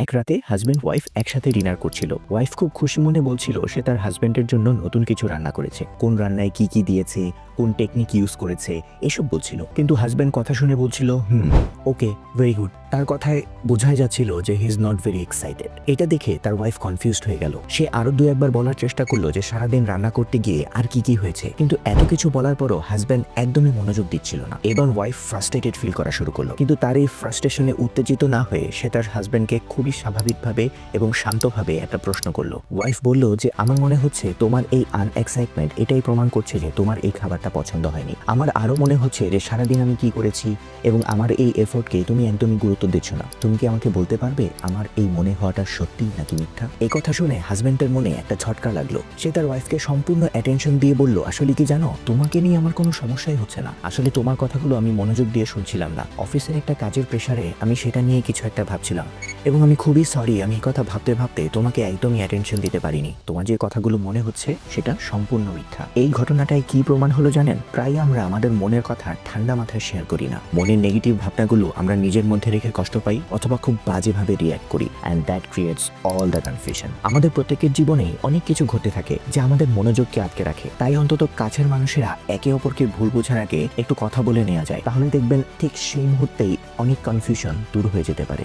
এক রাতে husband wife একসাথে ডিনার করছিল। ওয়াইফ খুব খুশি মনে বলছিল সে তার হাজব্যান্ডের জন্য নতুন কিছু রান্না করেছে, কোন রান্নায় কি কি দিয়েছে, কোন টেকনিক ইউজ করেছে এসব বলছিল। কিন্তু হাজব্যান্ড কথা শুনে বলছিল ওকে, ভেরি গুড। তার কথায় বোঝাই যাচ্ছিল যে he is not very excited. এটা দেখে তার ওয়াইফ কনফিউজড হয়ে গেল। সে আরো দু একবার বলার চেষ্টা করলো যে সারাদিন রান্না করতে গিয়ে আর কি কি হয়েছে, কিন্তু এত কিছু বলার পরও হাজব্যান্ড একদমই মনোযোগ দিচ্ছিল না। এবার ওয়াইফ ফ্রাস্ট্রেটেড ফিল করা শুরু করলো, কিন্তু তার এই ফ্রাস্ট্রেশনে উত্তেজিত না হয়ে সে তার হাজব্যান্ডকে খুবই স্বাভাবিকভাবে এবং শান্তভাবে একটা প্রশ্ন করলো। ওয়াইফ বলল যে আমার মনে হচ্ছে তোমার এই আনএক্সাইটমেন্ট এটাই প্রমাণ করছে যে তোমার এই খাবারটা পছন্দ হয়নি। আমার আরো মনে হচ্ছে যে সারাদিন আমি কি করেছি এবং আমার এই এফোর্টকে তুমি একদমই গুরুত্ব দিচ্ছ না। তুমি কি আমাকে বলতে পারবে আমার এই মনে হওয়াটা সত্যি নাকি মিথ্যা? এই কথা শুনে হাজব্যান্ডের মনে একটা ঝটকা লাগলো। সে তার ওয়াইফকে সম্পূর্ণ অ্যাটেনশন দিয়ে বলল, আসলে কি জানো, তোমাকে নিয়ে আমার কোনো সমস্যাই হচ্ছে না। আসলে তোমার কথাগুলো আমি মনোযোগ দিয়ে শুনছিলাম না। অফিসের একটা কাজের প্রেসারে আমি সেটা নিয়ে কিছু একটা ভাবছিলাম এবং আমি খুবই সরি, আমি এই কথা ভাবতে ভাবতে তোমাকে একদমই অ্যাটেনশন দিতে পারিনি। তোমার যে কথাগুলো মনে হচ্ছে সেটা সম্পূর্ণ মিথ্যা। এই ঘটনাটায় কি প্রমাণ হলো জানেন? প্রায় আমরা আমাদের মনের কথা ঠান্ডা মাথায় শেয়ার করি না। মনের নেগেটিভ ভাবনাগুলো আমরা নিজের মধ্যে রেখে কষ্ট পাই অথবা খুব বাজেভাবে রিয়্যাক্ট করি, and that creates all the confusion. আমাদের প্রত্যেকের জীবনেই অনেক কিছু ঘটে থাকে যা আমাদের মনোযোগকে আটকে রাখে। তাই অন্তত কাছের মানুষেরা একে অপরকে ভুল বোঝার আগে একটু কথা বলে নেওয়া যায়, তাহলে দেখবেন ঠিক সেই মুহূর্তেই অনেক কনফিউশন দূর হয়ে যেতে পারে।